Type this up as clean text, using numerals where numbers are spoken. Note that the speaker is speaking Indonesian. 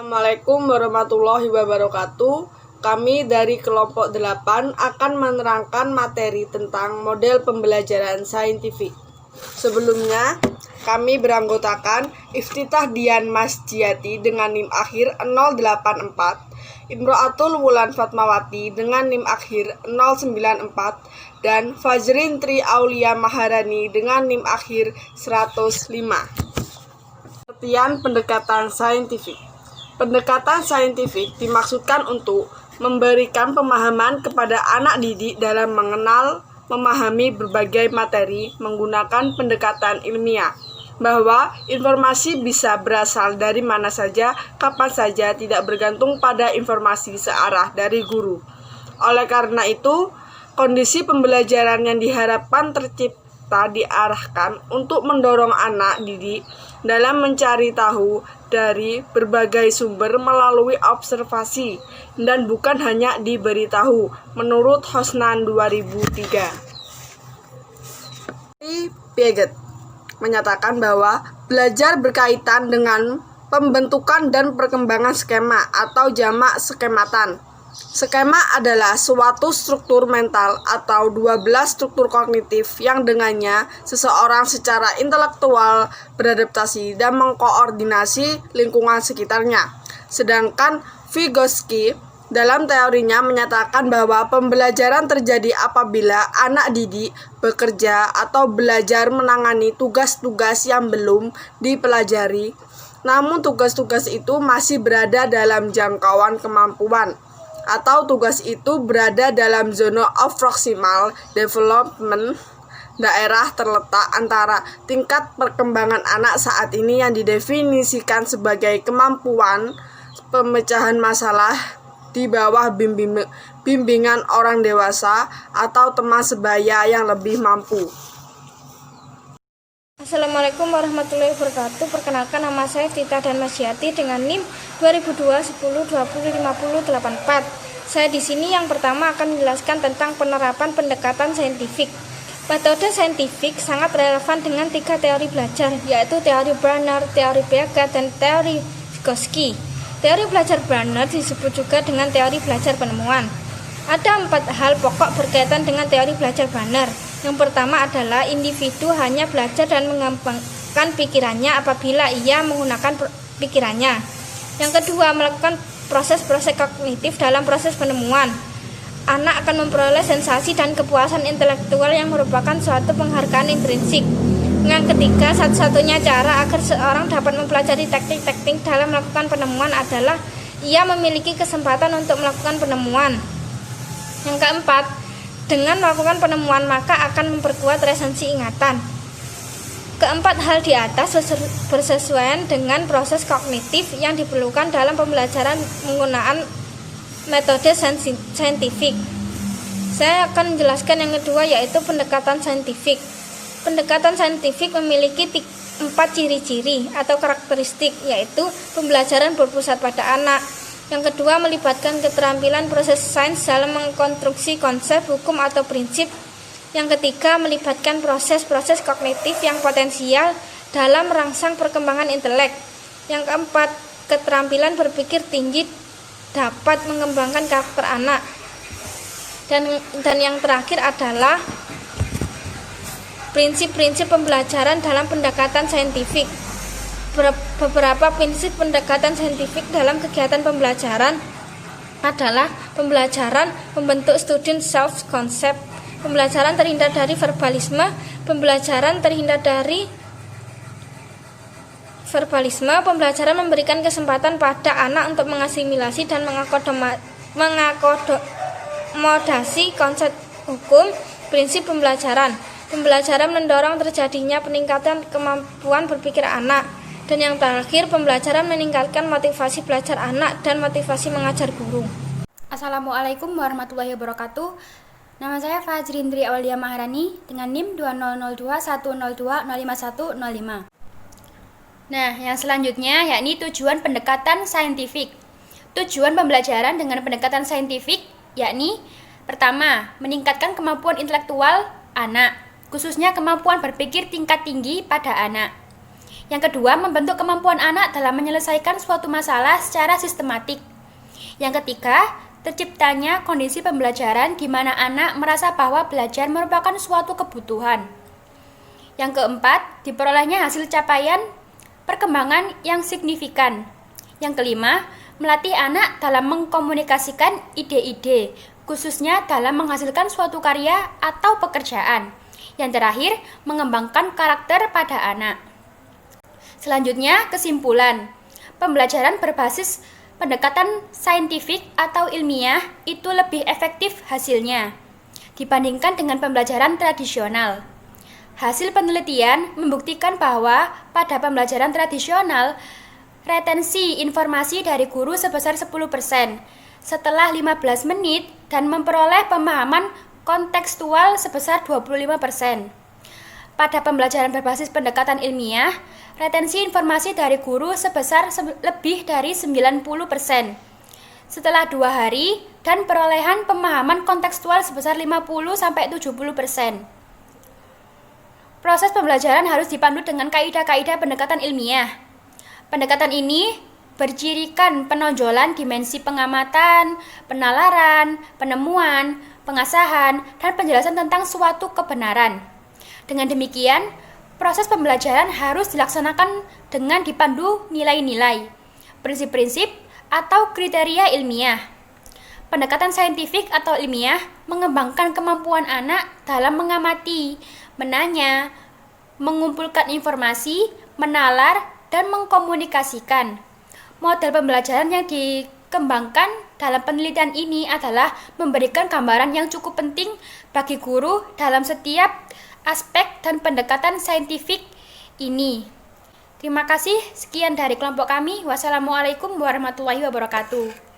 Assalamualaikum warahmatullahi wabarakatuh. Kami dari kelompok 8 akan menerangkan materi tentang model pembelajaran saintifik. Sebelumnya, kami beranggotakan Iftitah Dian Masjiati dengan NIM akhir 084, Imro'atul Wulan Fatmawati dengan NIM akhir 094, dan Fajrin Tri Aulia Maharani dengan NIM akhir 105. Pengertian pendekatan saintifik. Pendekatan saintifik dimaksudkan untuk memberikan pemahaman kepada anak didik dalam mengenal, memahami berbagai materi menggunakan pendekatan ilmiah, bahwa informasi bisa berasal dari mana saja, kapan saja, tidak bergantung pada informasi searah dari guru. Oleh karena itu, kondisi pembelajaran yang diharapkan tercipta diarahkan untuk mendorong anak didik dalam mencari tahu dari berbagai sumber melalui observasi dan bukan hanya diberitahu, menurut Hosnan 2003. Piaget menyatakan bahwa belajar berkaitan dengan pembentukan dan perkembangan skema atau jamak skematan. Skema adalah suatu struktur mental atau 12 struktur kognitif yang dengannya seseorang secara intelektual beradaptasi dan mengkoordinasi lingkungan sekitarnya. Sedangkan Vygotsky dalam teorinya menyatakan bahwa pembelajaran terjadi apabila anak didik bekerja atau belajar menangani tugas-tugas yang belum dipelajari, namun tugas-tugas itu masih berada dalam jangkauan kemampuan, atau tugas itu berada dalam zona of proximal development, daerah terletak antara tingkat perkembangan anak saat ini yang didefinisikan sebagai kemampuan pemecahan masalah di bawah bimbingan orang dewasa atau teman sebaya yang lebih mampu. Assalamualaikum warahmatullahi wabarakatuh. Perkenalkan, nama saya Iftitah Dian Masjiati dengan NIM 2002-10-20-50-84. Saya di sini yang pertama akan menjelaskan tentang penerapan pendekatan saintifik. Metode saintifik sangat relevan dengan 3 teori belajar, yaitu teori Barnard, teori Piaget, dan teori Vygotsky. Teori belajar Barnard disebut juga dengan teori belajar penemuan. Ada 4 hal pokok berkaitan dengan teori belajar Barnard. Yang pertama adalah individu hanya belajar dan mengembangkan pikirannya apabila ia menggunakan pikirannya. Yang kedua, melakukan proses-proses kognitif dalam proses penemuan. Anak akan memperoleh sensasi dan kepuasan intelektual yang merupakan suatu penghargaan intrinsik. Yang ketiga, satu-satunya cara agar seorang dapat mempelajari teknik-teknik dalam melakukan penemuan adalah ia memiliki kesempatan untuk melakukan penemuan. Yang keempat, dengan melakukan penemuan maka akan memperkuat retensi ingatan. Keempat hal di atas bersesuaian dengan proses kognitif yang diperlukan dalam pembelajaran menggunakan metode saintifik. Saya akan menjelaskan yang kedua, yaitu pendekatan saintifik. Pendekatan saintifik memiliki 4 ciri-ciri atau karakteristik, yaitu pembelajaran berpusat pada anak. Yang kedua, melibatkan keterampilan proses sains dalam mengkonstruksi konsep, hukum, atau prinsip. Yang ketiga, melibatkan proses-proses kognitif yang potensial dalam merangsang perkembangan intelek. Yang keempat, keterampilan berpikir tinggi dapat mengembangkan karakter anak. Dan yang terakhir adalah prinsip-prinsip pembelajaran dalam pendekatan saintifik. Beberapa prinsip pendekatan saintifik dalam kegiatan pembelajaran adalah pembelajaran membentuk student self-concept, pembelajaran terhindar dari verbalisme, pembelajaran memberikan kesempatan pada anak untuk mengasimilasi dan mengakomodasi konsep hukum, prinsip pembelajaran. Pembelajaran mendorong terjadinya peningkatan kemampuan berpikir anak. Dan yang terakhir, pembelajaran meningkatkan motivasi belajar anak dan motivasi mengajar guru. Assalamualaikum warahmatullahi wabarakatuh. Nama saya Fajrin Tri Aulia Maharani dengan NIM 200210205105. Nah, yang selanjutnya yakni tujuan pendekatan saintifik. Tujuan pembelajaran dengan pendekatan saintifik yakni pertama, meningkatkan kemampuan intelektual anak, khususnya kemampuan berpikir tingkat tinggi pada anak. Yang kedua, membentuk kemampuan anak dalam menyelesaikan suatu masalah secara sistematik. Yang ketiga, terciptanya kondisi pembelajaran di mana anak merasa bahwa belajar merupakan suatu kebutuhan. Yang keempat, diperolehnya hasil capaian perkembangan yang signifikan. Yang kelima, melatih anak dalam mengkomunikasikan ide-ide, khususnya dalam menghasilkan suatu karya atau pekerjaan. Yang terakhir, mengembangkan karakter pada anak. Selanjutnya, kesimpulan. Pembelajaran berbasis pendekatan saintifik atau ilmiah itu lebih efektif hasilnya dibandingkan dengan pembelajaran tradisional. Hasil penelitian membuktikan bahwa pada pembelajaran tradisional, retensi informasi dari guru sebesar 10% setelah 15 menit dan memperoleh pemahaman kontekstual sebesar 25%. Pada pembelajaran berbasis pendekatan ilmiah, retensi informasi dari guru sebesar lebih dari 90% setelah 2 hari dan perolehan pemahaman kontekstual sebesar 50-70%. Proses pembelajaran harus dipandu dengan kaidah-kaidah pendekatan ilmiah. Pendekatan ini bercirikan penonjolan dimensi pengamatan, penalaran, penemuan, pengasahan, dan penjelasan tentang suatu kebenaran. Dengan demikian, proses pembelajaran harus dilaksanakan dengan dipandu nilai-nilai, prinsip-prinsip, atau kriteria ilmiah. Pendekatan saintifik atau ilmiah mengembangkan kemampuan anak dalam mengamati, menanya, mengumpulkan informasi, menalar, dan mengkomunikasikan. Model pembelajaran yang dikembangkan dalam penelitian ini adalah memberikan gambaran yang cukup penting bagi guru dalam setiap aspek dan pendekatan saintifik ini. Terima kasih, sekian dari kelompok kami. Wassalamualaikum warahmatullahi wabarakatuh.